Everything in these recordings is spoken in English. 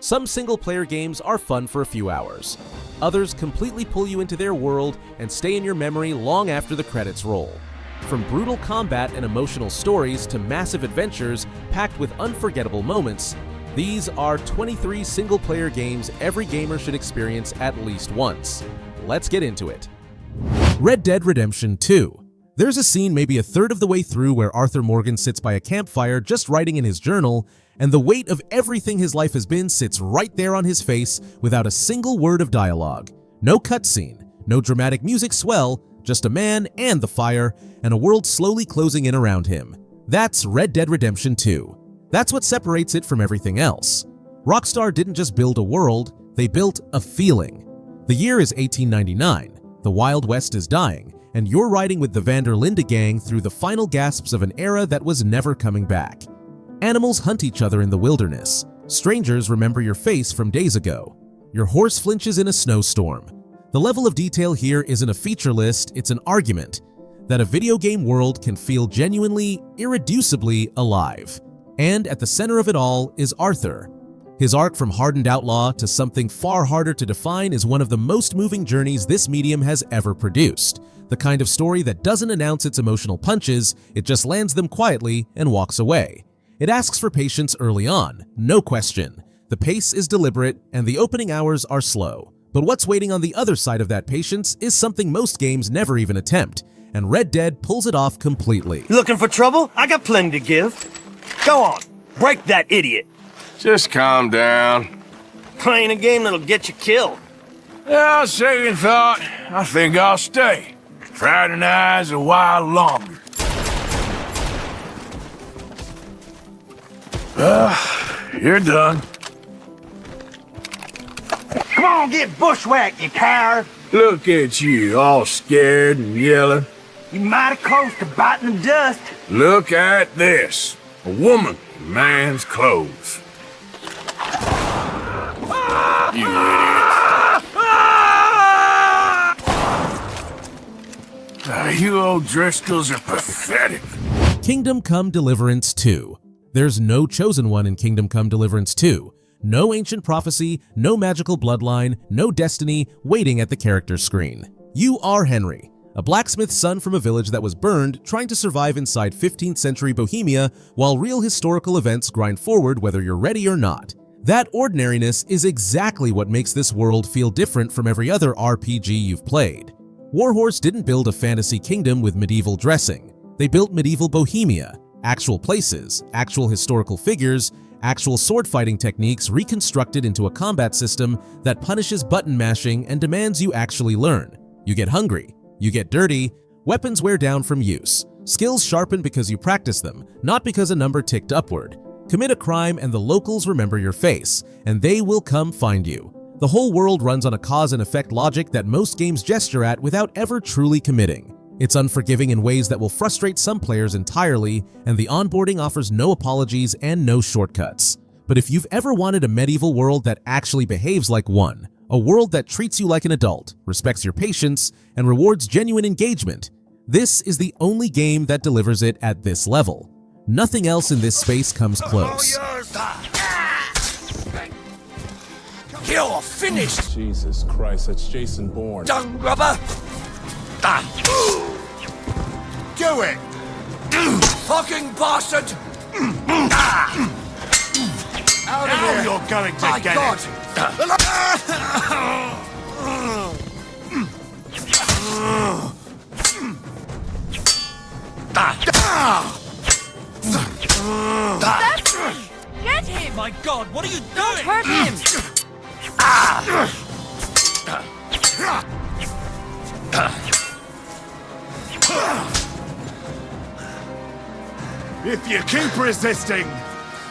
Some single-player games are fun for a few hours. Others completely pull you into their world and stay in your memory long after the credits roll. From brutal combat and emotional stories to massive adventures packed with unforgettable moments, these are 23 single-player games every gamer should experience at least once. Let's get into it. Red Dead Redemption 2. There's a scene maybe a third of the way through where Arthur Morgan sits by a campfire just writing in his journal, and the weight of everything his life has been sits right there on his face without a single word of dialogue. No cutscene, no dramatic music swell, just a man and the fire, and a world slowly closing in around him. That's Red Dead Redemption 2. That's what separates it from everything else. Rockstar didn't just build a world, they built a feeling. The year is 1899, the Wild West is dying, and you're riding with the Van der Linde gang through the final gasps of an era that was never coming back. Animals hunt each other in the wilderness. Strangers remember your face from days ago. Your horse flinches in a snowstorm. The level of detail here isn't a feature list, it's an argument that a video game world can feel genuinely, irreducibly alive. And at the center of it all is Arthur. His arc from hardened outlaw to something far harder to define is one of the most moving journeys this medium has ever produced. The kind of story that doesn't announce its emotional punches, it just lands them quietly and walks away. It asks for patience early on, no question. The pace is deliberate and the opening hours are slow. But what's waiting on the other side of that patience is something most games never even attempt, and Red Dead pulls it off completely. Looking for trouble? I got plenty to give. Go on, break that idiot. Just calm down. Playing a game that'll get you killed. Yeah, second thought, I think I'll stay. Fraternize a while longer. You're done. Come on, get bushwhacked, you coward. Look at you, all scared and yelling. You mighty close to biting the dust. Look at this. A woman in man's clothes. You idiots. You old Driscolls are pathetic. Kingdom Come Deliverance 2. There's no chosen one in Kingdom Come Deliverance 2. No ancient prophecy, no magical bloodline, no destiny waiting at the character screen. You are Henry, a blacksmith's son from a village that was burned trying to survive inside 15th century Bohemia while real historical events grind forward whether you're ready or not. That ordinariness is exactly what makes this world feel different from every other RPG you've played. Warhorse didn't build a fantasy kingdom with medieval dressing. They built medieval Bohemia, actual places, actual historical figures, actual sword-fighting techniques reconstructed into a combat system that punishes button mashing and demands you actually learn. You get hungry, you get dirty, weapons wear down from use, skills sharpen because you practice them, not because a number ticked upward. Commit a crime and the locals remember your face, and they will come find you. The whole world runs on a cause and effect logic that most games gesture at without ever truly committing. It's unforgiving in ways that will frustrate some players entirely, and the onboarding offers no apologies and no shortcuts. But if you've ever wanted a medieval world that actually behaves like one, a world that treats you like an adult, respects your patience, and rewards genuine engagement, this is the only game that delivers it at this level. Nothing else in this space comes close. You're finished! Jesus Christ, that's Jason Bourne. Dung rubber! Do it! Fucking bastard! Out of here! You're going to get it! Get him! My God, what are you doing? Don't hurt him! If you keep resisting,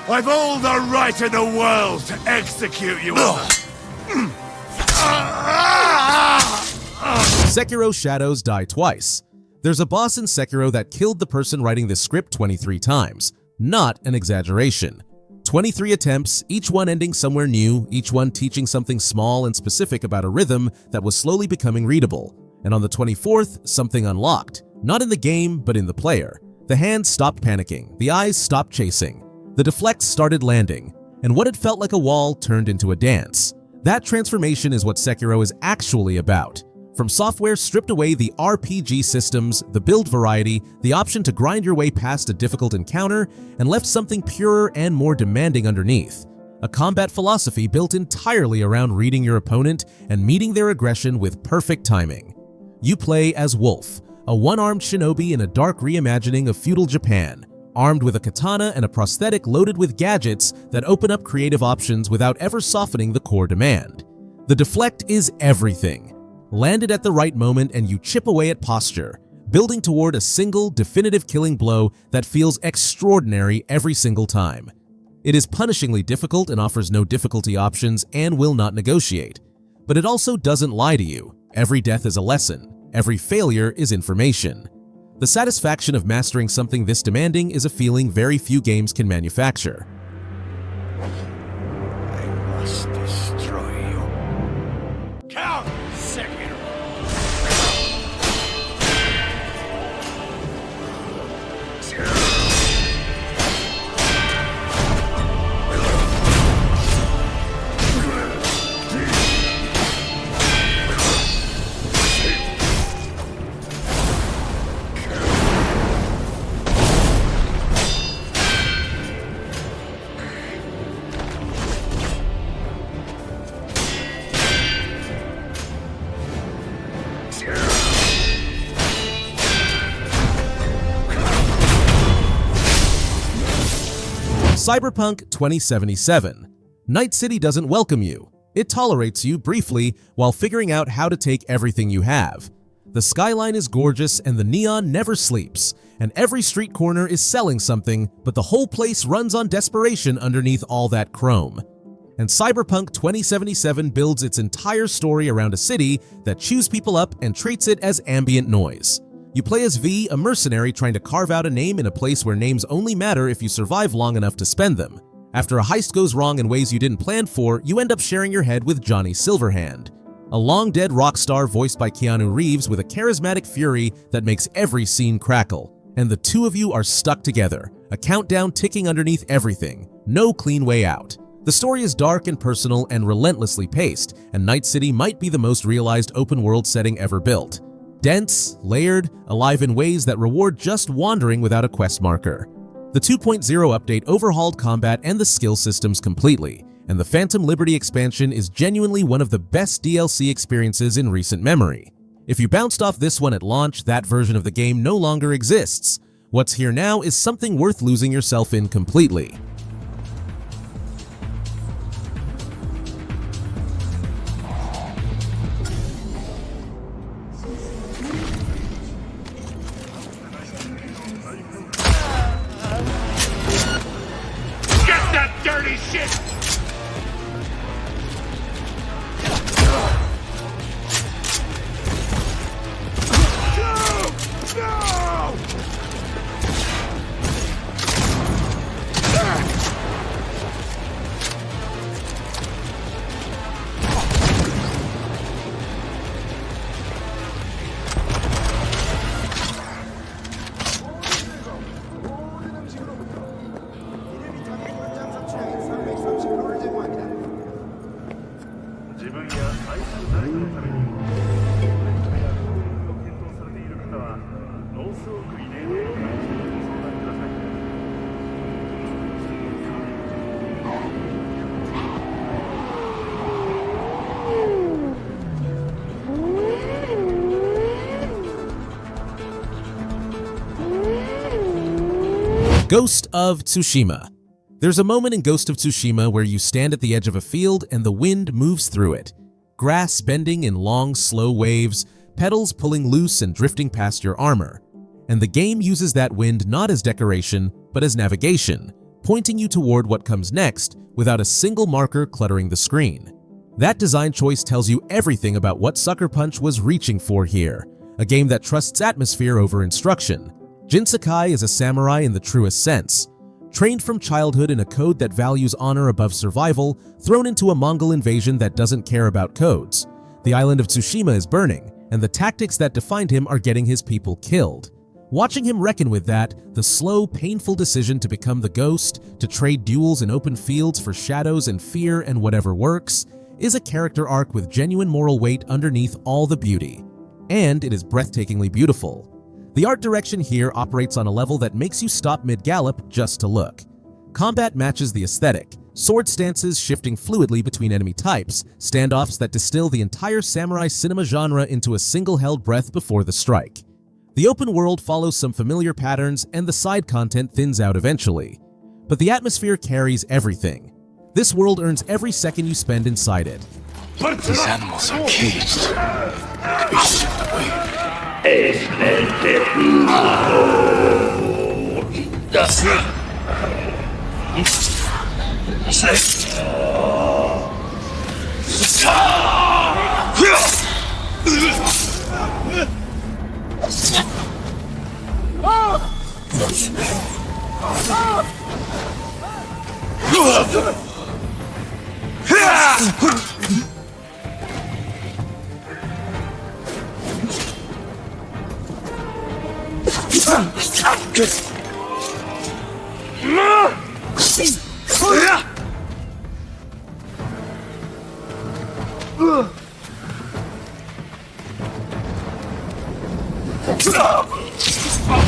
I've all the right in the world to execute you all. Sekiro Shadows die twice. There's a boss in Sekiro that killed the person writing this script 23 times. Not an exaggeration. 23 attempts, each one ending somewhere new, each one teaching something small and specific about a rhythm that was slowly becoming readable. And on the 24th, something unlocked. Not in the game, but in the player. The hands stopped panicking, the eyes stopped chasing, the deflects started landing, and what had felt like a wall turned into a dance. That transformation is what Sekiro is actually about. From software stripped away the RPG systems, the build variety, the option to grind your way past a difficult encounter, and left something purer and more demanding underneath. A combat philosophy built entirely around reading your opponent and meeting their aggression with perfect timing. You play as Wolf, a one-armed shinobi in a dark reimagining of feudal Japan, armed with a katana and a prosthetic loaded with gadgets that open up creative options without ever softening the core demand. The deflect is everything. Landed at the right moment and you chip away at posture, building toward a single, definitive killing blow that feels extraordinary every single time. It is punishingly difficult and offers no difficulty options and will not negotiate. But it also doesn't lie to you. Every death is a lesson. Every failure is information. The satisfaction of mastering something this demanding is a feeling very few games can manufacture. I must destroy you. Count Sekiro! Cyberpunk 2077. Night City doesn't welcome you. It tolerates you briefly while figuring out how to take everything you have. The skyline is gorgeous and the neon never sleeps, and every street corner is selling something, but the whole place runs on desperation underneath all that chrome. And Cyberpunk 2077 builds its entire story around a city that chews people up and treats it as ambient noise. You play as V, a mercenary trying to carve out a name in a place where names only matter if you survive long enough to spend them. After a heist goes wrong in ways you didn't plan for, you end up sharing your head with Johnny Silverhand, a long-dead rock star voiced by Keanu Reeves with a charismatic fury that makes every scene crackle. And the two of you are stuck together, a countdown ticking underneath everything, no clean way out. The story is dark and personal and relentlessly paced, and Night City might be the most realized open-world setting ever built. Dense, layered, alive in ways that reward just wandering without a quest marker. The 2.0 update overhauled combat and the skill systems completely, and the Phantom Liberty expansion is genuinely one of the best DLC experiences in recent memory. If you bounced off this one at launch, that version of the game no longer exists. What's here now is something worth losing yourself in completely. Dirty shit! Ghost of Tsushima. There's a moment in Ghost of Tsushima where you stand at the edge of a field and the wind moves through it. Grass bending in long, slow waves, petals pulling loose and drifting past your armor. And the game uses that wind not as decoration, but as navigation, pointing you toward what comes next without a single marker cluttering the screen. That design choice tells you everything about what Sucker Punch was reaching for here, a game that trusts atmosphere over instruction. Jin Sakai is a samurai in the truest sense. Trained from childhood in a code that values honor above survival, thrown into a Mongol invasion that doesn't care about codes. The island of Tsushima is burning, and the tactics that defined him are getting his people killed. Watching him reckon with that, the slow, painful decision to become the ghost, to trade duels in open fields for shadows and fear and whatever works, is a character arc with genuine moral weight underneath all the beauty. And it is breathtakingly beautiful. The art direction here operates on a level that makes you stop mid-gallop just to look. Combat matches the aesthetic, sword stances shifting fluidly between enemy types, standoffs that distill the entire samurai cinema genre into a single held breath before the strike. The open world follows some familiar patterns and the side content thins out eventually. But the atmosphere carries everything. This world earns every second you spend inside it. These animals are caged. To be shipped away.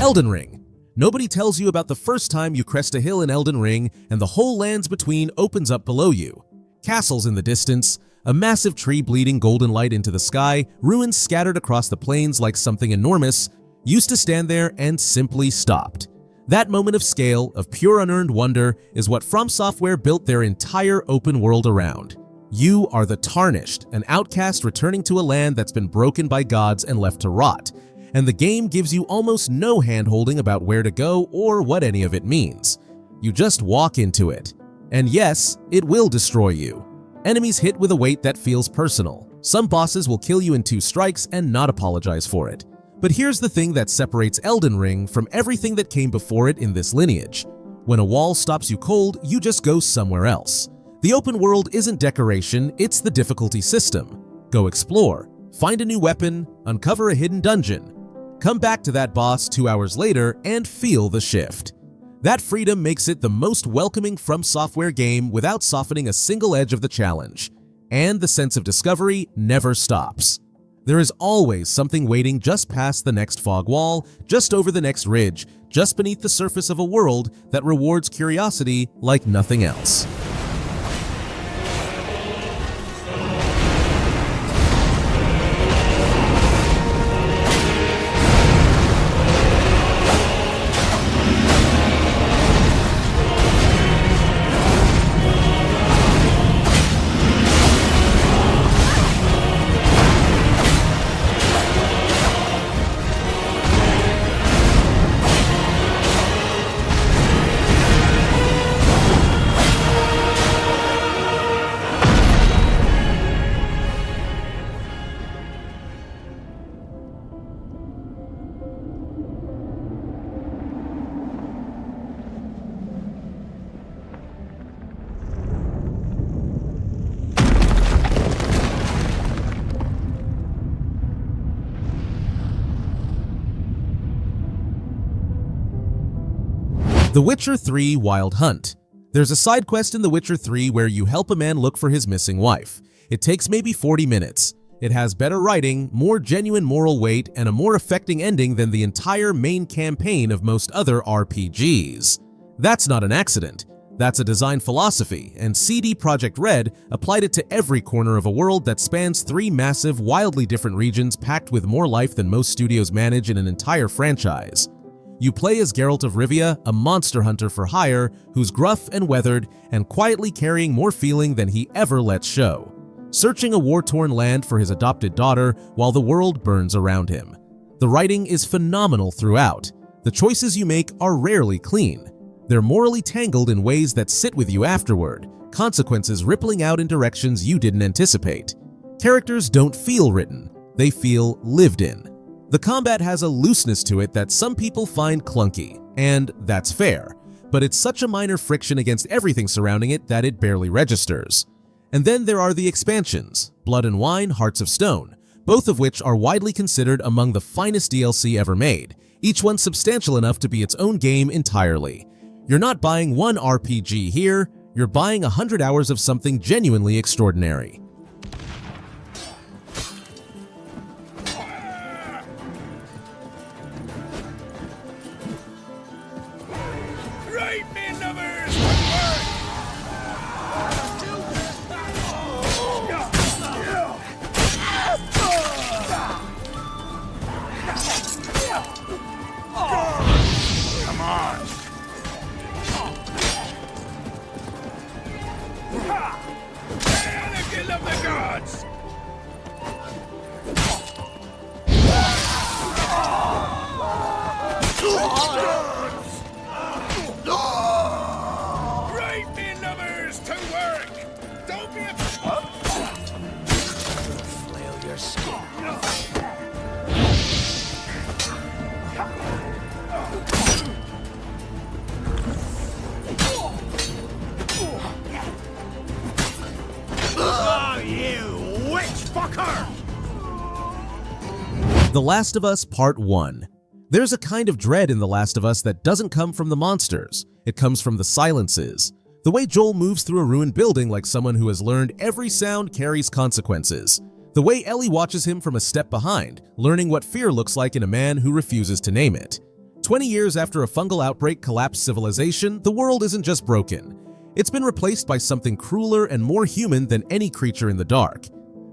Elden Ring. Nobody tells you about the first time you crest a hill in Elden Ring and the whole lands between opens up below you. Castles in the distance, a massive tree bleeding golden light into the sky, ruins scattered across the plains like something enormous, used to stand there and simply stopped. That moment of scale, of pure unearned wonder, is what From Software built their entire open world around. You are the Tarnished, an outcast returning to a land that's been broken by gods and left to rot, and the game gives you almost no hand-holding about where to go or what any of it means. You just walk into it. And yes, it will destroy you. Enemies hit with a weight that feels personal. Some bosses will kill you in 2 strikes and not apologize for it. But here's the thing that separates Elden Ring from everything that came before it in this lineage. When a wall stops you cold, you just go somewhere else. The open world isn't decoration, it's the difficulty system. Go explore, find a new weapon, uncover a hidden dungeon. Come back to that boss 2 hours later and feel the shift. That freedom makes it the most welcoming From Software game without softening a single edge of the challenge. And the sense of discovery never stops. There is always something waiting just past the next fog wall, just over the next ridge, just beneath the surface of a world that rewards curiosity like nothing else. The Witcher 3 Wild Hunt. There's a side quest in The Witcher 3 where you help a man look for his missing wife. It takes maybe 40 minutes. It has better writing, more genuine moral weight, and a more affecting ending than the entire main campaign of most other RPGs. That's not an accident. That's a design philosophy, and CD Projekt Red applied it to every corner of a world that spans 3 massive, wildly different regions packed with more life than most studios manage in an entire franchise. You play as Geralt of Rivia, a monster hunter for hire who's gruff and weathered and quietly carrying more feeling than he ever lets show, searching a war-torn land for his adopted daughter while the world burns around him. The writing is phenomenal throughout. The choices you make are rarely clean. They're morally tangled in ways that sit with you afterward, consequences rippling out in directions you didn't anticipate. Characters don't feel written, they feel lived in. The combat has a looseness to it that some people find clunky, and that's fair, but it's such a minor friction against everything surrounding it that it barely registers. And then there are the expansions, Blood and Wine, Hearts of Stone, both of which are widely considered among the finest DLC ever made, each one substantial enough to be its own game entirely. You're not buying one RPG here, you're buying 100 hours of something genuinely extraordinary. The Last of Us Part 1. There's a kind of dread in The Last of Us that doesn't come from the monsters, it comes from the silences. The way Joel moves through a ruined building like someone who has learned every sound carries consequences. The way Ellie watches him from a step behind, learning what fear looks like in a man who refuses to name it. 20 years after a fungal outbreak collapsed civilization, the world isn't just broken. It's been replaced by something crueler and more human than any creature in the dark.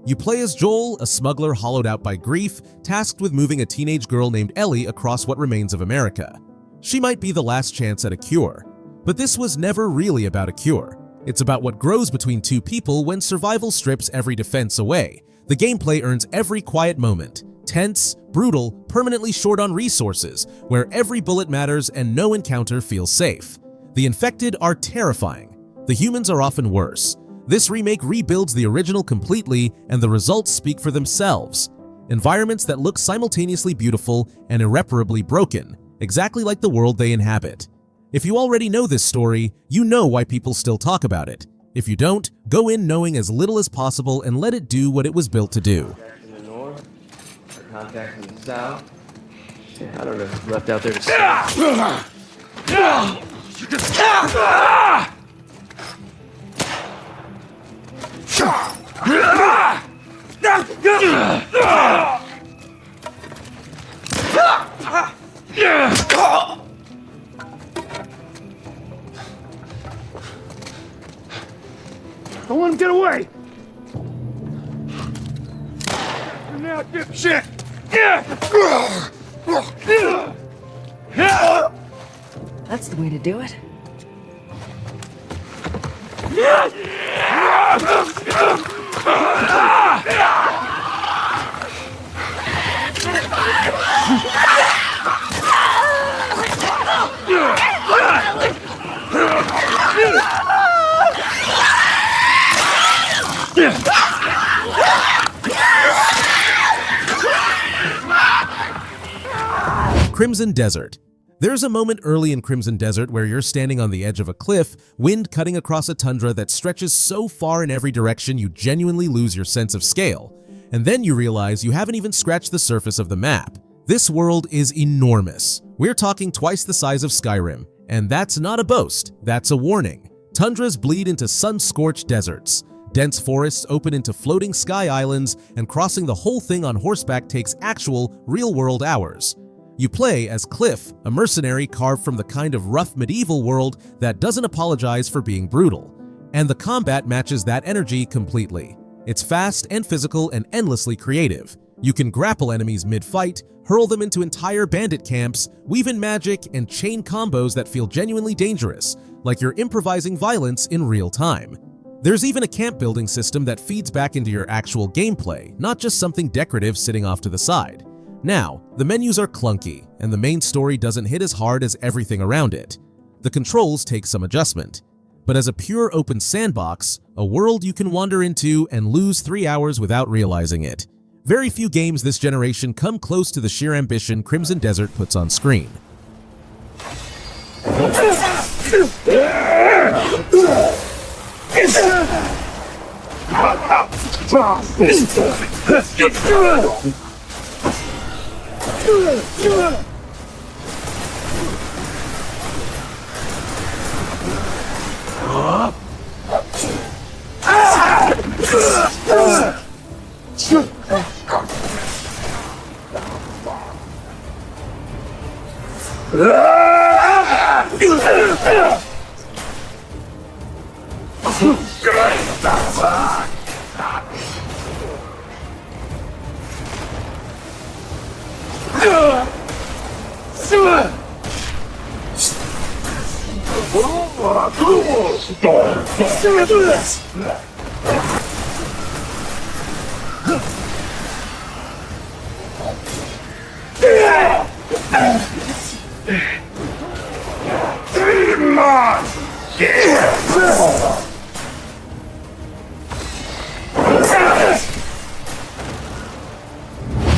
You play as Joel, a smuggler hollowed out by grief, tasked with moving a teenage girl named Ellie across what remains of America. She might be the last chance at a cure. But this was never really about a cure. It's about what grows between two people when survival strips every defense away. The gameplay earns every quiet moment. Tense, brutal, permanently short on resources, where every bullet matters and no encounter feels safe. The infected are terrifying. The humans are often worse. This remake rebuilds the original completely, and the results speak for themselves. Environments that look simultaneously beautiful and irreparably broken, exactly like the world they inhabit. If you already know this story, you know why people still talk about it. If you don't, go in knowing as little as possible and let it do what it was built to do. In the north, or contact in the south. Yeah, I don't know. Left out there to see. Don't let him get away! Now, dipshit! That's the way to do it. Crimson Desert. There's a moment early in Crimson Desert where you're standing on the edge of a cliff, wind cutting across a tundra that stretches so far in every direction you genuinely lose your sense of scale. And then you realize you haven't even scratched the surface of the map. This world is enormous. We're talking twice the size of Skyrim. And that's not a boast, that's a warning. Tundras bleed into sun-scorched deserts. Dense forests open into floating sky islands, and crossing the whole thing on horseback takes actual, real-world hours. You play as Cliff, a mercenary carved from the kind of rough medieval world that doesn't apologize for being brutal. And the combat matches that energy completely. It's fast and physical and endlessly creative. You can grapple enemies mid-fight, hurl them into entire bandit camps, weave in magic, and chain combos that feel genuinely dangerous, like you're improvising violence in real time. There's even a camp building system that feeds back into your actual gameplay, not just something decorative sitting off to the side. Now, the menus are clunky, and the main story doesn't hit as hard as everything around it. The controls take some adjustment. But as a pure open sandbox, a world you can wander into and lose 3 hours without realizing it. Very few games this generation come close to the sheer ambition Crimson Desert puts on screen.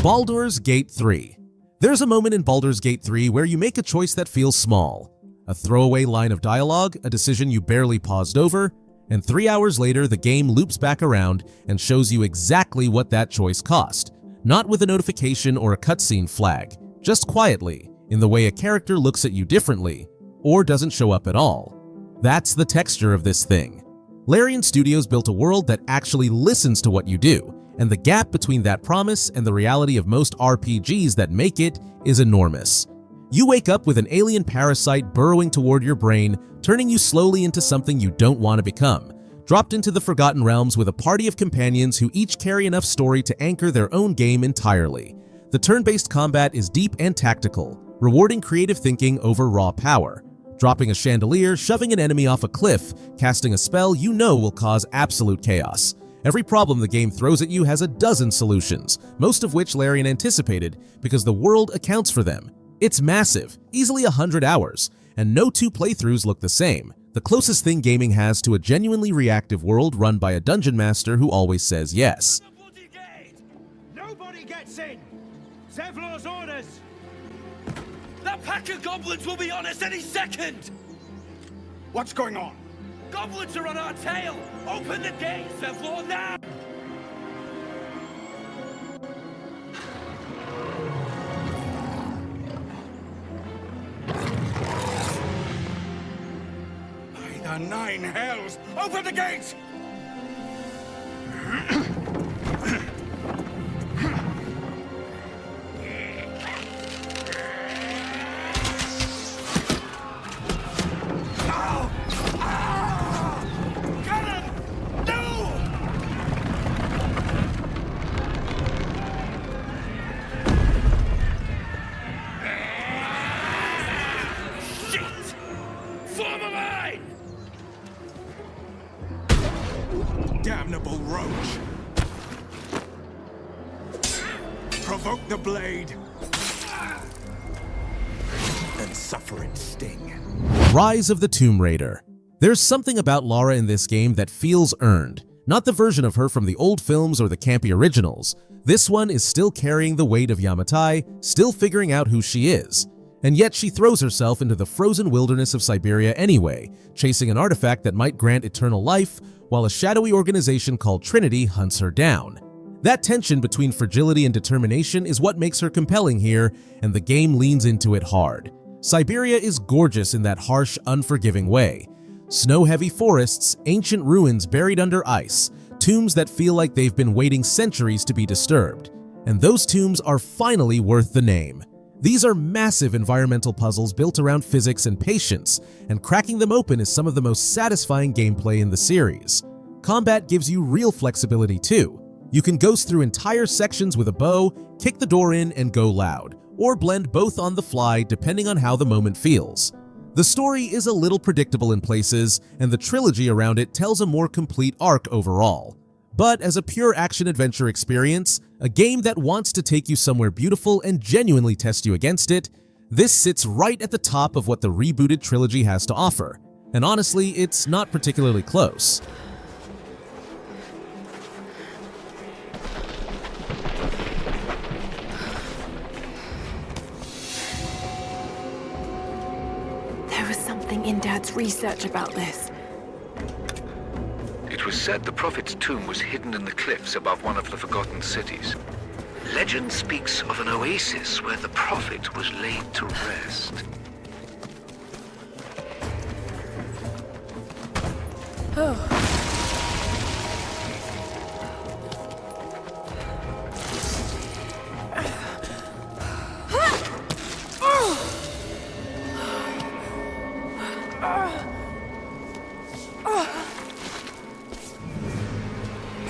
Baldur's Gate 3. There's a moment in Baldur's Gate 3 where you make a choice that feels small. A throwaway line of dialogue, a decision you barely paused over, and 3 hours later the game loops back around and shows you exactly what that choice cost. Not with a notification or a cutscene flag, just quietly, in the way a character looks at you differently, or doesn't show up at all. That's the texture of this thing. Larian Studios built a world that actually listens to what you do, and the gap between that promise and the reality of most RPGs that make it is enormous. You wake up with an alien parasite burrowing toward your brain, turning you slowly into something you don't want to become, dropped into the Forgotten Realms with a party of companions who each carry enough story to anchor their own game entirely. The turn-based combat is deep and tactical, rewarding creative thinking over raw power. Dropping a chandelier, shoving an enemy off a cliff, casting a spell you know will cause absolute chaos. Every problem the game throws at you has a dozen solutions, most of which Larian anticipated because the world accounts for them. It's massive, easily 100 hours, and no two playthroughs look the same. The closest thing gaming has to a genuinely reactive world run by a dungeon master who always says yes. Nobody gets in! Zevlor's orders! That pack of goblins will be on us any second! What's going on? Goblins are on our tail! Open the gates, Zevlor, now! By the 9 hells! Open the gates! Damnable roach! Provoke the blade and suffer its sting. Rise of the Tomb Raider. There's something about Lara in this game that feels earned. Not the version of her from the old films or the campy originals. This one is still carrying the weight of Yamatai, still figuring out who she is. And yet she throws herself into the frozen wilderness of Siberia anyway, chasing an artifact that might grant eternal life, while a shadowy organization called Trinity hunts her down. That tension between fragility and determination is what makes her compelling here, and the game leans into it hard. Siberia is gorgeous in that harsh, unforgiving way. Snow-heavy forests, ancient ruins buried under ice, tombs that feel like they've been waiting centuries to be disturbed. And those tombs are finally worth the name. These are massive environmental puzzles built around physics and patience, and cracking them open is some of the most satisfying gameplay in the series. Combat gives you real flexibility too. You can ghost through entire sections with a bow, kick the door in and go loud, or blend both on the fly depending on how the moment feels. The story is a little predictable in places, and the trilogy around it tells a more complete arc overall. But as a pure action-adventure experience, a game that wants to take you somewhere beautiful and genuinely test you against it, this sits right at the top of what the rebooted trilogy has to offer. And honestly, it's not particularly close. There was something in Dad's research about this. It was said the Prophet's tomb was hidden in the cliffs above one of the forgotten cities. Legend speaks of an oasis where the Prophet was laid to rest.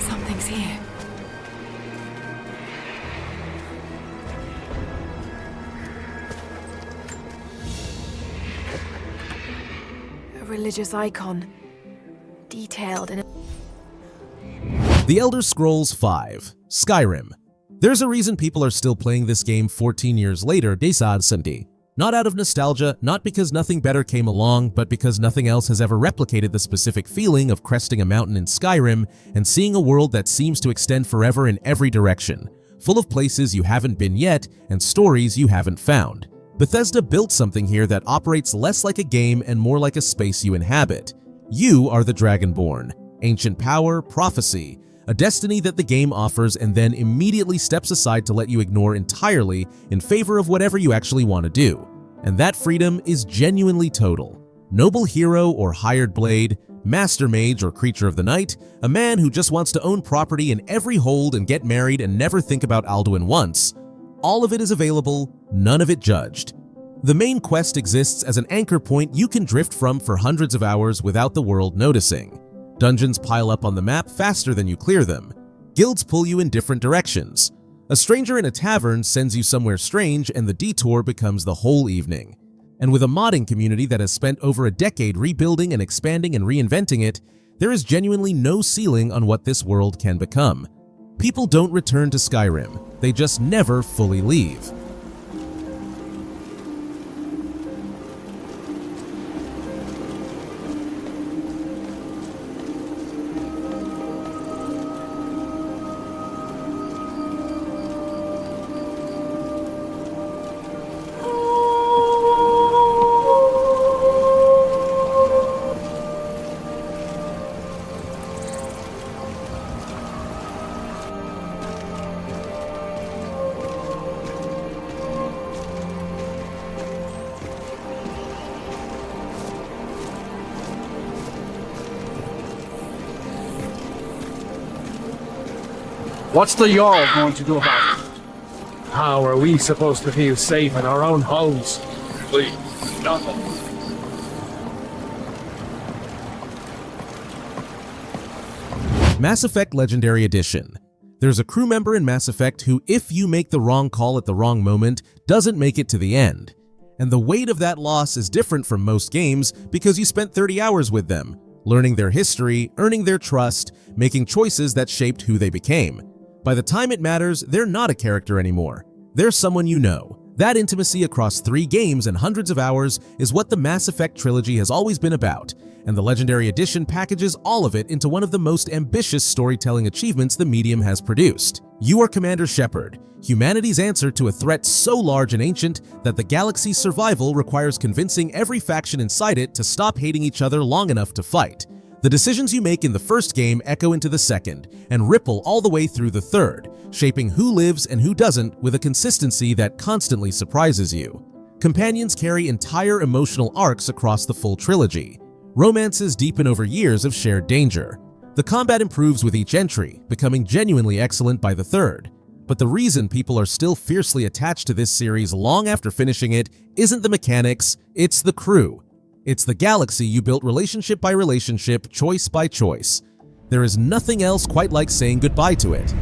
Something's here. A religious icon. Detailed in a... The Elder Scrolls V, Skyrim. There's a reason people are still playing this game 14 years later, Desad Sandi. Not out of nostalgia, not because nothing better came along, but because nothing else has ever replicated the specific feeling of cresting a mountain in Skyrim and seeing a world that seems to extend forever in every direction, full of places you haven't been yet and stories you haven't found. Bethesda built something here that operates less like a game and more like a space you inhabit. You are the Dragonborn, ancient power, prophecy, a destiny that the game offers and then immediately steps aside to let you ignore entirely in favor of whatever you actually want to do. And that freedom is genuinely total. Noble hero or hired blade, master mage or creature of the night, a man who just wants to own property in every hold and get married and never think about Alduin once. All of it is available, none of it judged. The main quest exists as an anchor point you can drift from for hundreds of hours without the world noticing. Dungeons pile up on the map faster than you clear them. Guilds pull you in different directions. A stranger in a tavern sends you somewhere strange and the detour becomes the whole evening. And with a modding community that has spent over a decade rebuilding and expanding and reinventing it, there is genuinely no ceiling on what this world can become. People don't return to Skyrim, they just never fully leave. What's the Jarl going to do about it? How are we supposed to feel safe in our own homes? Please, nothing. Mass Effect Legendary Edition. There's a crew member in Mass Effect who, if you make the wrong call at the wrong moment, doesn't make it to the end. And the weight of that loss is different from most games because you spent 30 hours with them, learning their history, earning their trust, making choices that shaped who they became. By the time it matters, they're not a character anymore. They're someone you know. That intimacy across 3 games and hundreds of hours is what the Mass Effect trilogy has always been about, and the Legendary Edition packages all of it into one of the most ambitious storytelling achievements the medium has produced. You are Commander Shepard, humanity's answer to a threat so large and ancient that the galaxy's survival requires convincing every faction inside it to stop hating each other long enough to fight. The decisions you make in the first game echo into the second and ripple all the way through the third, shaping who lives and who doesn't with a consistency that constantly surprises you. Companions carry entire emotional arcs across the full trilogy. Romances deepen over years of shared danger. The combat improves with each entry, becoming genuinely excellent by the third. But the reason people are still fiercely attached to this series long after finishing it isn't the mechanics, it's the crew. It's the galaxy you built relationship by relationship, choice by choice. There is nothing else quite like saying goodbye to it.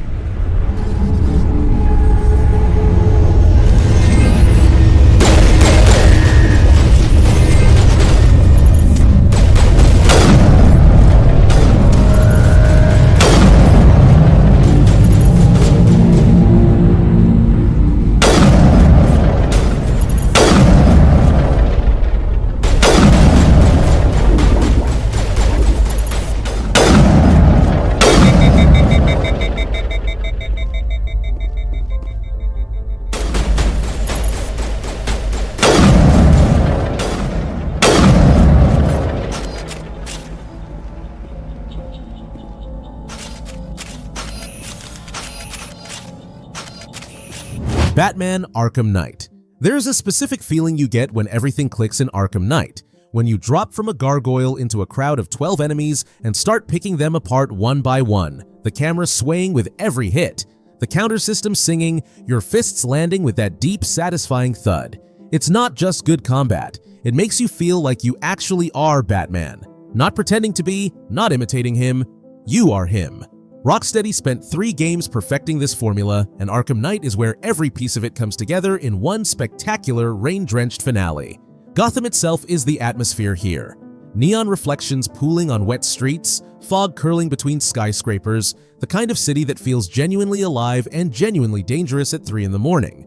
Batman Arkham Knight. There's a specific feeling you get when everything clicks in Arkham Knight, when you drop from a gargoyle into a crowd of 12 enemies and start picking them apart one by one, the camera swaying with every hit, the counter system singing, your fists landing with that deep, satisfying thud. It's not just good combat, it makes you feel like you actually are Batman. Not pretending to be, not imitating him, you are him. Rocksteady spent 3 games perfecting this formula, and Arkham Knight is where every piece of it comes together in one spectacular, rain-drenched finale. Gotham itself is the atmosphere here. Neon reflections pooling on wet streets, fog curling between skyscrapers, the kind of city that feels genuinely alive and genuinely dangerous at 3 in the morning.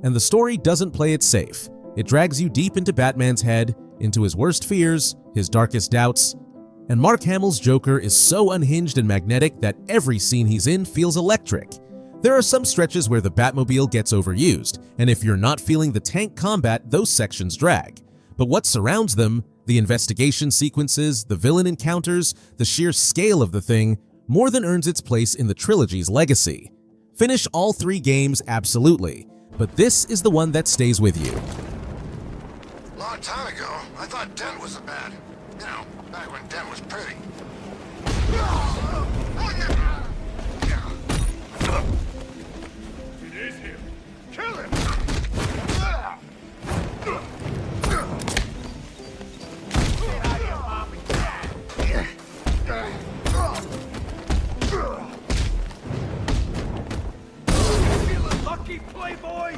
And the story doesn't play it safe. It drags you deep into Batman's head, into his worst fears, his darkest doubts, and Mark Hamill's Joker is so unhinged and magnetic that every scene he's in feels electric. There are some stretches where the Batmobile gets overused, and if you're not feeling the tank combat, those sections drag. But what surrounds them, the investigation sequences, the villain encounters, the sheer scale of the thing, more than earns its place in the trilogy's legacy. Finish all 3 games absolutely, but this is the one that stays with you. Long time ago, I thought Dent was a bad. You know, back when Dent was pretty. It is him. Kill him! Feeling lucky, playboy?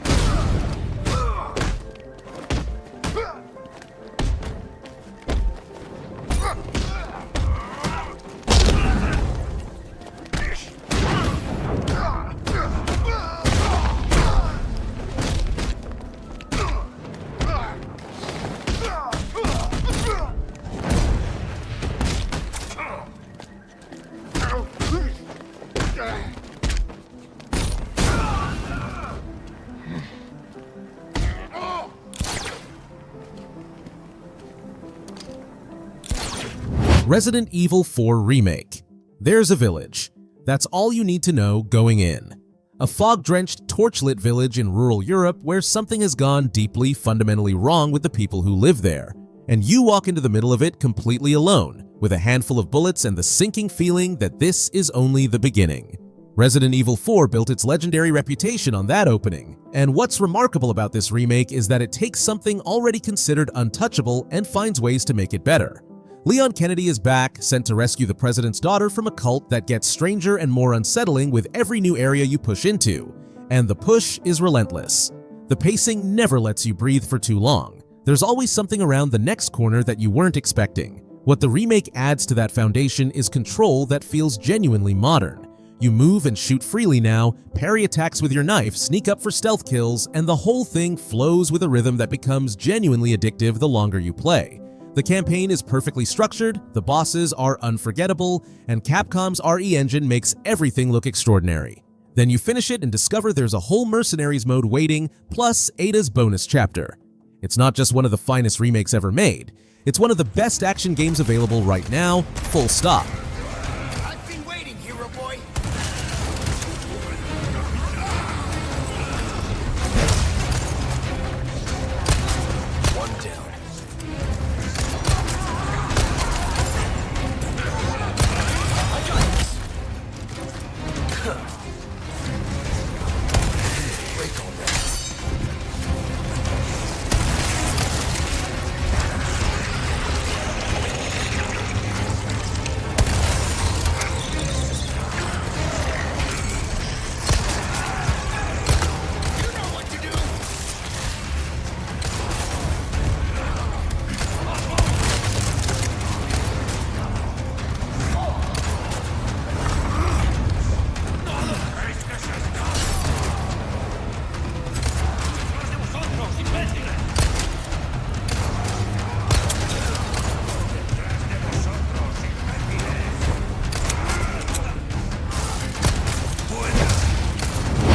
Resident Evil 4 Remake. There's a village. That's all you need to know going in. A fog-drenched, torch-lit village in rural Europe where something has gone deeply, fundamentally wrong with the people who live there. And you walk into the middle of it completely alone, with a handful of bullets and the sinking feeling that this is only the beginning. Resident Evil 4 built its legendary reputation on that opening, and what's remarkable about this remake is that it takes something already considered untouchable and finds ways to make it better. Leon Kennedy is back, sent to rescue the president's daughter from a cult that gets stranger and more unsettling with every new area you push into, and the push is relentless. The pacing never lets you breathe for too long. There's always something around the next corner that you weren't expecting. What the remake adds to that foundation is control that feels genuinely modern. You move and shoot freely now, parry attacks with your knife, sneak up for stealth kills, and the whole thing flows with a rhythm that becomes genuinely addictive the longer you play. The campaign is perfectly structured, the bosses are unforgettable, and Capcom's RE engine makes everything look extraordinary. Then you finish it and discover there's a whole Mercenaries mode waiting, plus Ada's bonus chapter. It's not just one of the finest remakes ever made, it's one of the best action games available right now, full stop. I've been waiting, hero boy. One down.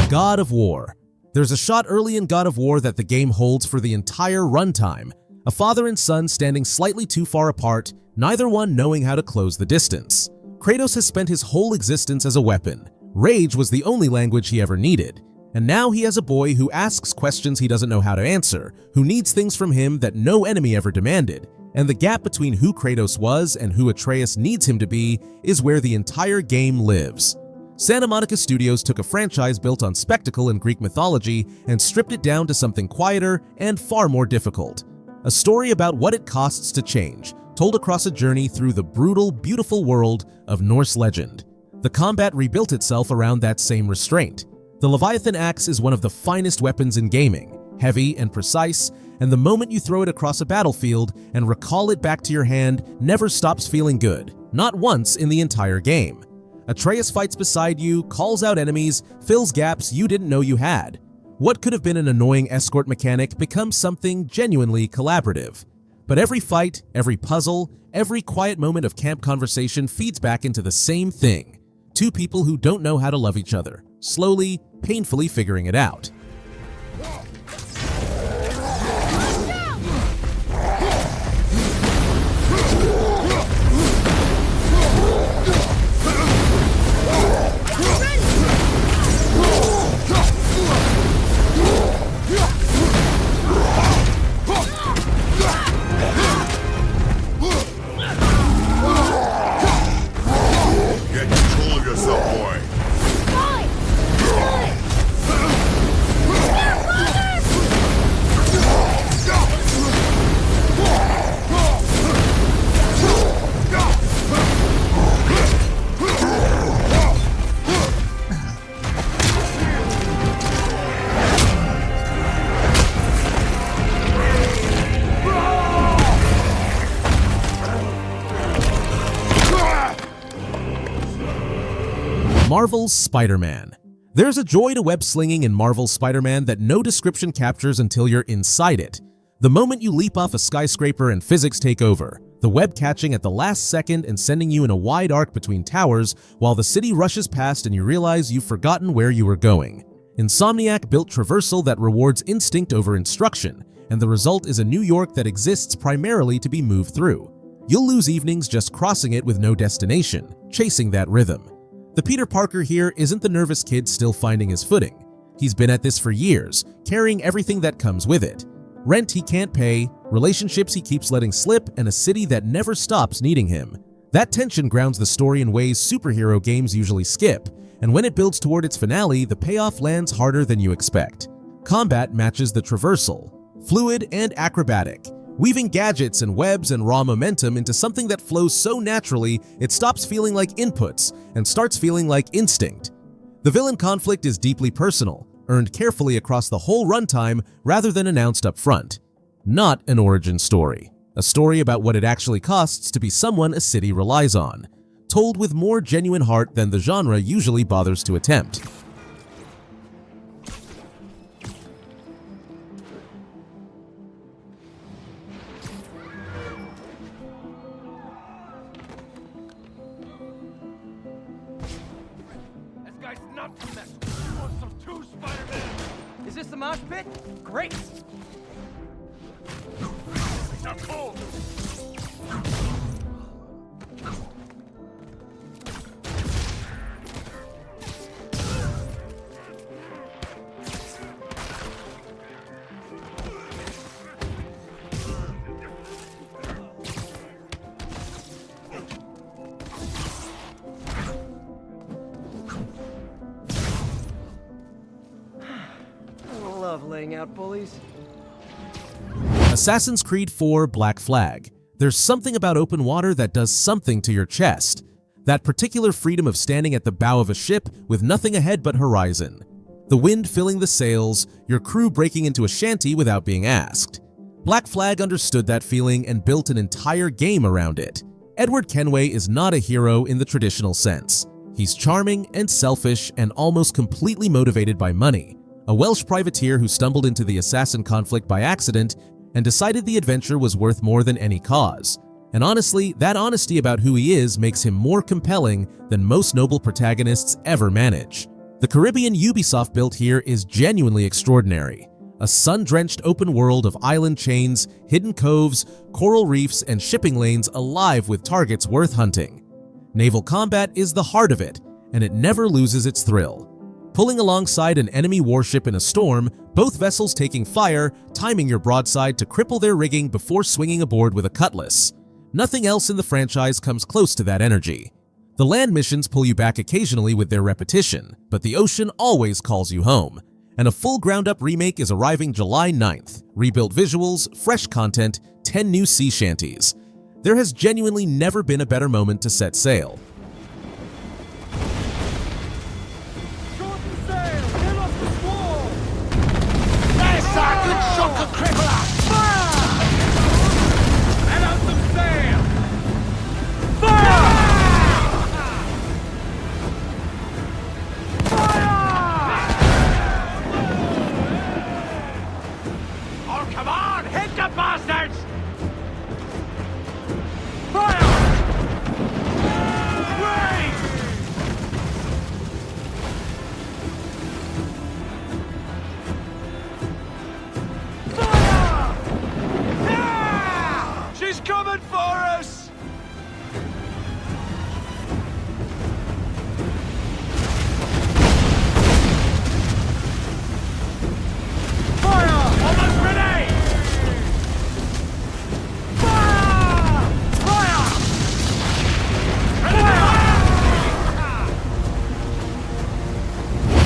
God of War. There's a shot early in God of War that the game holds for the entire runtime. A father and son standing slightly too far apart, neither one knowing how to close the distance. Kratos has spent his whole existence as a weapon. Rage was the only language he ever needed. And now he has a boy who asks questions he doesn't know how to answer, who needs things from him that no enemy ever demanded. And the gap between who Kratos was and who Atreus needs him to be is where the entire game lives. Santa Monica Studios took a franchise built on spectacle and Greek mythology and stripped it down to something quieter and far more difficult. A story about what it costs to change, told across a journey through the brutal, beautiful world of Norse legend. The combat rebuilt itself around that same restraint. The Leviathan axe is one of the finest weapons in gaming, heavy and precise, and the moment you throw it across a battlefield and recall it back to your hand never stops feeling good, not once in the entire game. Atreus fights beside you, calls out enemies, fills gaps you didn't know you had. What could have been an annoying escort mechanic becomes something genuinely collaborative. But every fight, every puzzle, every quiet moment of camp conversation feeds back into the same thing. Two people who don't know how to love each other, slowly, painfully figuring it out. Marvel's Spider-Man. There's a joy to web-slinging in Marvel's Spider-Man that no description captures until you're inside it. The moment you leap off a skyscraper and physics take over, the web catching at the last second and sending you in a wide arc between towers while the city rushes past and you realize you've forgotten where you were going. Insomniac built traversal that rewards instinct over instruction, and the result is a New York that exists primarily to be moved through. You'll lose evenings just crossing it with no destination, chasing that rhythm. The Peter Parker here isn't the nervous kid still finding his footing. He's been at this for years, carrying everything that comes with it. Rent he can't pay, relationships he keeps letting slip, and a city that never stops needing him. That tension grounds the story in ways superhero games usually skip, and when it builds toward its finale, the payoff lands harder than you expect. Combat matches the traversal, fluid and acrobatic, weaving gadgets and webs and raw momentum into something that flows so naturally it stops feeling like inputs and starts feeling like instinct. The villain conflict is deeply personal, earned carefully across the whole runtime rather than announced up front. Not an origin story, a story about what it actually costs to be someone a city relies on, told with more genuine heart than the genre usually bothers to attempt. Is this the mosh pit? Great! Now cold! Love laying out bullies. Assassin's Creed 4 Black Flag. There's something about open water that does something to your chest. That particular freedom of standing at the bow of a ship with nothing ahead but horizon. The wind filling the sails, your crew breaking into a shanty without being asked. Black Flag understood that feeling and built an entire game around it. Edward Kenway is not a hero in the traditional sense. He's charming and selfish and almost completely motivated by money. A Welsh privateer who stumbled into the assassin conflict by accident and decided the adventure was worth more than any cause. And honestly, that honesty about who he is makes him more compelling than most noble protagonists ever manage. The Caribbean Ubisoft built here is genuinely extraordinary. A sun-drenched open world of island chains, hidden coves, coral reefs, and shipping lanes alive with targets worth hunting. Naval combat is the heart of it, and it never loses its thrill. Pulling alongside an enemy warship in a storm, both vessels taking fire, timing your broadside to cripple their rigging before swinging aboard with a cutlass. Nothing else in the franchise comes close to that energy. The land missions pull you back occasionally with their repetition, but the ocean always calls you home. And a full ground-up remake is arriving July 9th. Rebuilt visuals, fresh content, 10 new sea shanties. There has genuinely never been a better moment to set sail.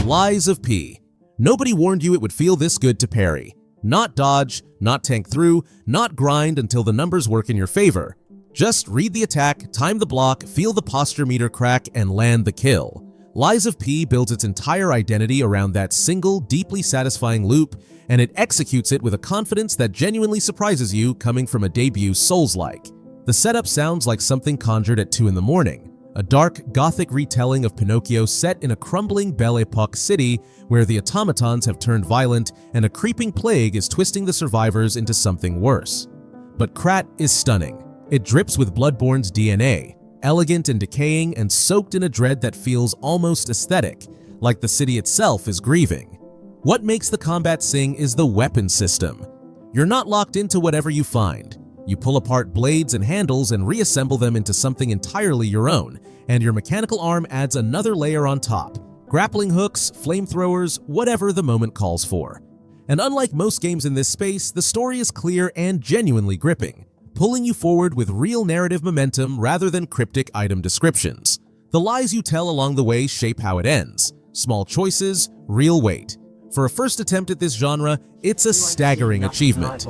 Lies of P. Nobody warned you it would feel this good to parry. Not dodge, not tank through, not grind until the numbers work in your favor. Just read the attack, time the block, feel the posture meter crack, and land the kill. Lies of P builds its entire identity around that single, deeply satisfying loop, and it executes it with a confidence that genuinely surprises you coming from a debut Souls-like. The setup sounds like something conjured at 2 in the morning. A dark, gothic retelling of Pinocchio set in a crumbling Belle Epoque city where the automatons have turned violent and a creeping plague is twisting the survivors into something worse. But Krat is stunning. It drips with Bloodborne's DNA, elegant and decaying and soaked in a dread that feels almost aesthetic, like the city itself is grieving. What makes the combat sing is the weapon system. You're not locked into whatever you find. You pull apart blades and handles and reassemble them into something entirely your own, and your mechanical arm adds another layer on top. Grappling hooks, flamethrowers, whatever the moment calls for. And unlike most games in this space, the story is clear and genuinely gripping, pulling you forward with real narrative momentum rather than cryptic item descriptions. The lies you tell along the way shape how it ends. Small choices, real weight. For a first attempt at this genre, it's a staggering achievement.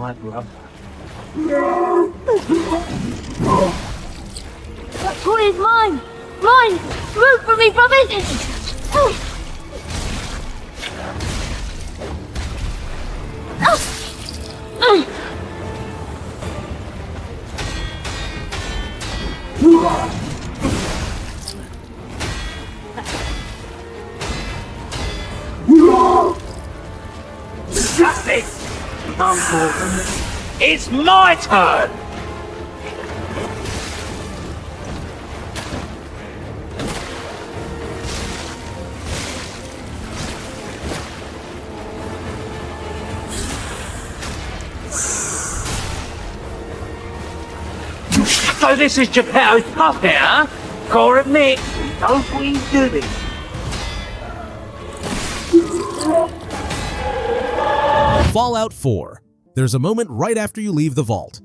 That toy is mine! Mine! Move from me, from it! Justice! It's my turn! So this is Geppetto's puppet, huh? Gotta admit, he knows what he's doing. Fallout 4. There's a moment right after you leave the vault.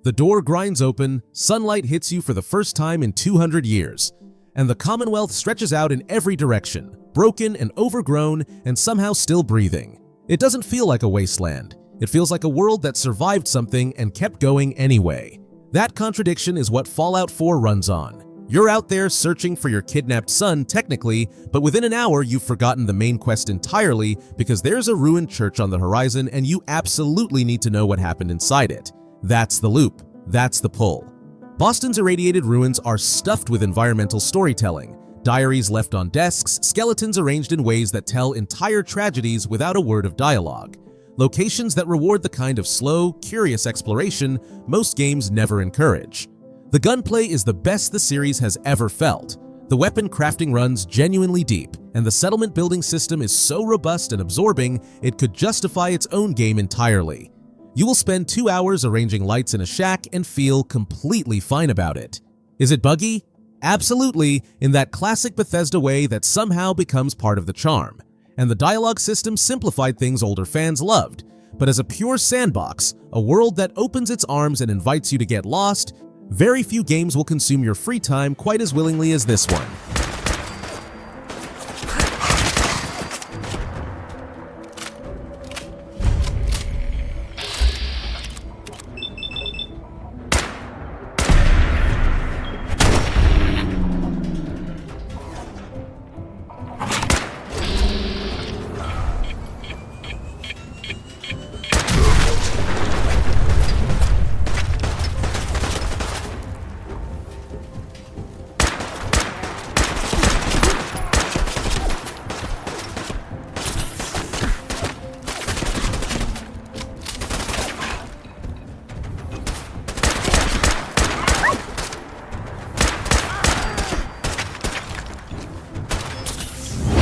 The door grinds open, sunlight hits you for the first time in 200 years, and the Commonwealth stretches out in every direction, broken and overgrown and somehow still breathing. It doesn't feel like a wasteland. It feels like a world that survived something and kept going anyway. That contradiction is what Fallout 4 runs on. You're out there searching for your kidnapped son, technically, but within an hour you've forgotten the main quest entirely because there's a ruined church on the horizon and you absolutely need to know what happened inside it. That's the loop. That's the pull. Boston's irradiated ruins are stuffed with environmental storytelling, diaries left on desks, skeletons arranged in ways that tell entire tragedies without a word of dialogue. Locations that reward the kind of slow, curious exploration most games never encourage. The gunplay is the best the series has ever felt. The weapon crafting runs genuinely deep, and the settlement building system is so robust and absorbing it could justify its own game entirely. You will spend 2 hours arranging lights in a shack and feel completely fine about it. Is it buggy? Absolutely, in that classic Bethesda way that somehow becomes part of the charm. and the dialogue system simplified things older fans loved. But as a pure sandbox, a world that opens its arms and invites you to get lost, very few games will consume your free time quite as willingly as this one.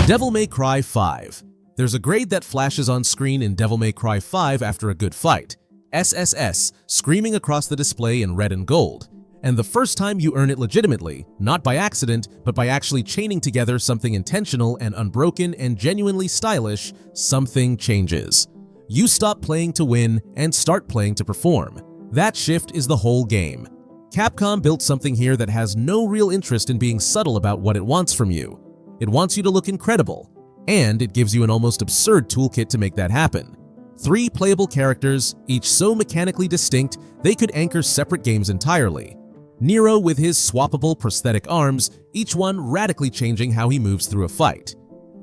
Devil May Cry 5. There's a grade that flashes on screen in Devil May Cry 5 after a good fight. SSS, screaming across the display in red and gold. And the first time you earn it legitimately, not by accident, but by actually chaining together something intentional and unbroken and genuinely stylish, something changes. You stop playing to win and start playing to perform. That shift is the whole game. Capcom built something here that has no real interest in being subtle about what it wants from you. It wants you to look incredible, and it gives you an almost absurd toolkit to make that happen. 3 playable characters, each so mechanically distinct they could anchor separate games entirely. Nero with his swappable prosthetic arms, each one radically changing how he moves through a fight.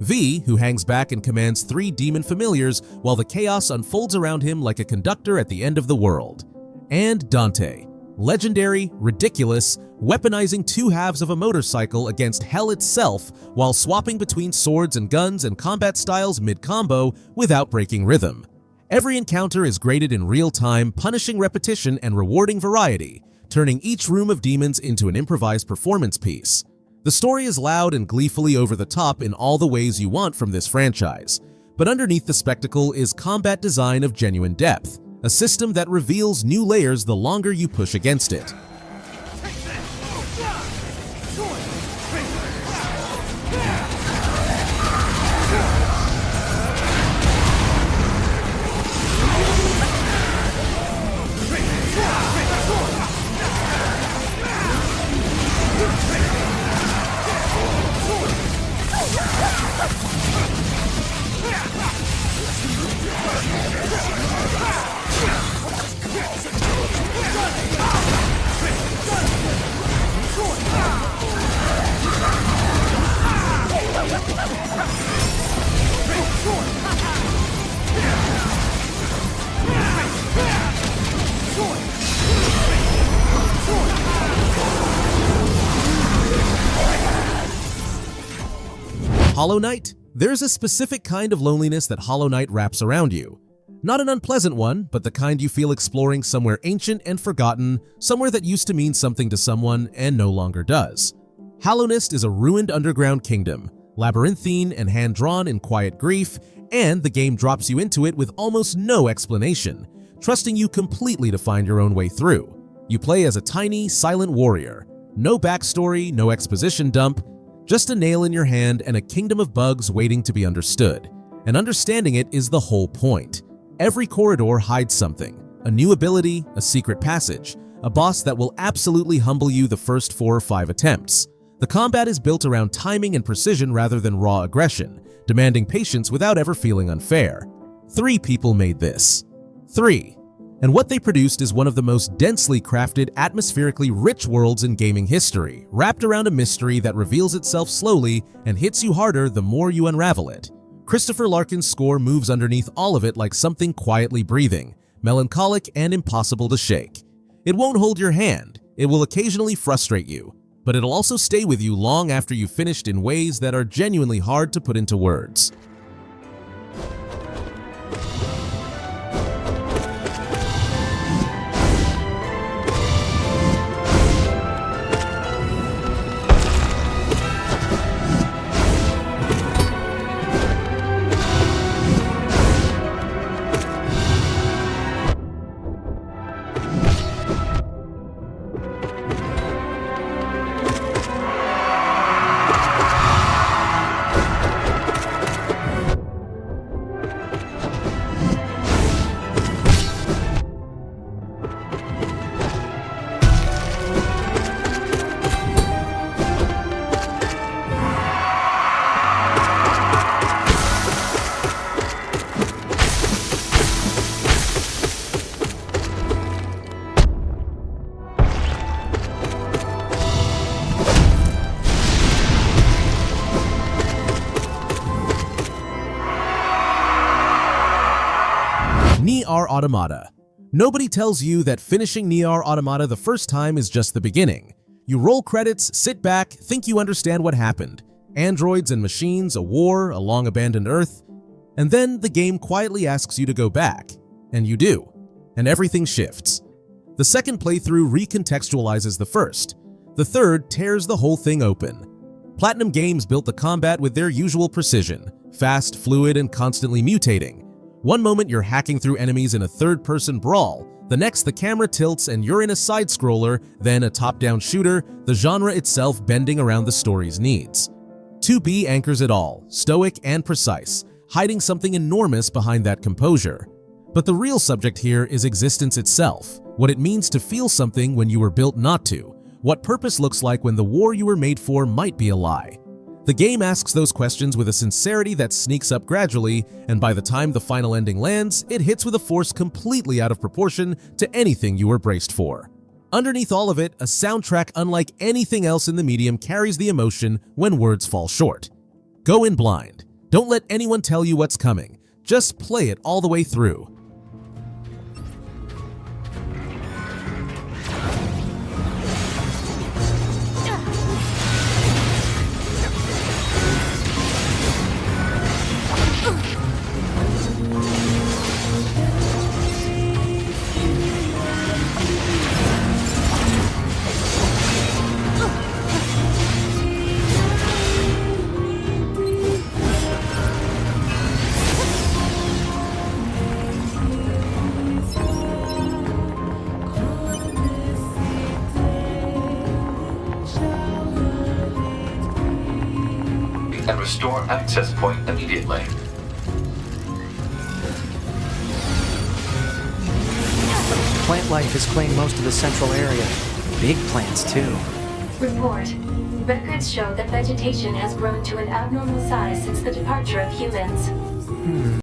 V, who hangs back and commands 3 demon familiars while the chaos unfolds around him like a conductor at the end of the world. And Dante, legendary, ridiculous, weaponizing 2 halves of a motorcycle against hell itself while swapping between swords and guns and combat styles mid-combo without breaking rhythm. Every encounter is graded in real time, punishing repetition and rewarding variety, turning each room of demons into an improvised performance piece. The story is loud and gleefully over the top in all the ways you want from this franchise, but underneath the spectacle is combat design of genuine depth, a system that reveals new layers the longer you push against it. Hollow Knight? There's a specific kind of loneliness that Hollow Knight wraps around you. Not an unpleasant one, but the kind you feel exploring somewhere ancient and forgotten, somewhere that used to mean something to someone and no longer does. Hallownest is a ruined underground kingdom, labyrinthine and hand-drawn in quiet grief, and the game drops you into it with almost no explanation, trusting you completely to find your own way through. You play as a tiny, silent warrior. No backstory, no exposition dump, just a nail in your hand and a kingdom of bugs waiting to be understood. And understanding it is the whole point. Every corridor hides something, a new ability, a secret passage, a boss that will absolutely humble you the first 4 or 5 attempts. The combat is built around timing and precision rather than raw aggression, demanding patience without ever feeling unfair. 3 people made this. 3. And what they produced is one of the most densely crafted, atmospherically rich worlds in gaming history, wrapped around a mystery that reveals itself slowly and hits you harder the more you unravel it. Christopher Larkin's score moves underneath all of it like something quietly breathing, melancholic and impossible to shake. It won't hold your hand, it will occasionally frustrate you, but it'll also stay with you long after you've finished in ways that are genuinely hard to put into words. NieR Automata. Nobody tells you that finishing NieR Automata the first time is just the beginning. You roll credits, sit back, think you understand what happened. Androids and machines, a war, a long-abandoned Earth. And then the game quietly asks you to go back. And you do. And everything shifts. The second playthrough recontextualizes the first. The third tears the whole thing open. Platinum Games built the combat with their usual precision, fast, fluid, and constantly mutating. One moment you're hacking through enemies in a third-person brawl, the next the camera tilts and you're in a side-scroller, then a top-down shooter, the genre itself bending around the story's needs. 2B anchors it all, stoic and precise, hiding something enormous behind that composure. But the real subject here is existence itself, what it means to feel something when you were built not to, what purpose looks like when the war you were made for might be a lie. The game asks those questions with a sincerity that sneaks up gradually, and by the time the final ending lands, it hits with a force completely out of proportion to anything you were braced for. Underneath all of it, a soundtrack unlike anything else in the medium carries the emotion when words fall short. Go in blind. Don't let anyone tell you what's coming. Just play it all the way through. And restore access point immediately. Plant life has claimed most of the central area. Big plants, too. Report. Records show that vegetation has grown to an abnormal size since the departure of humans.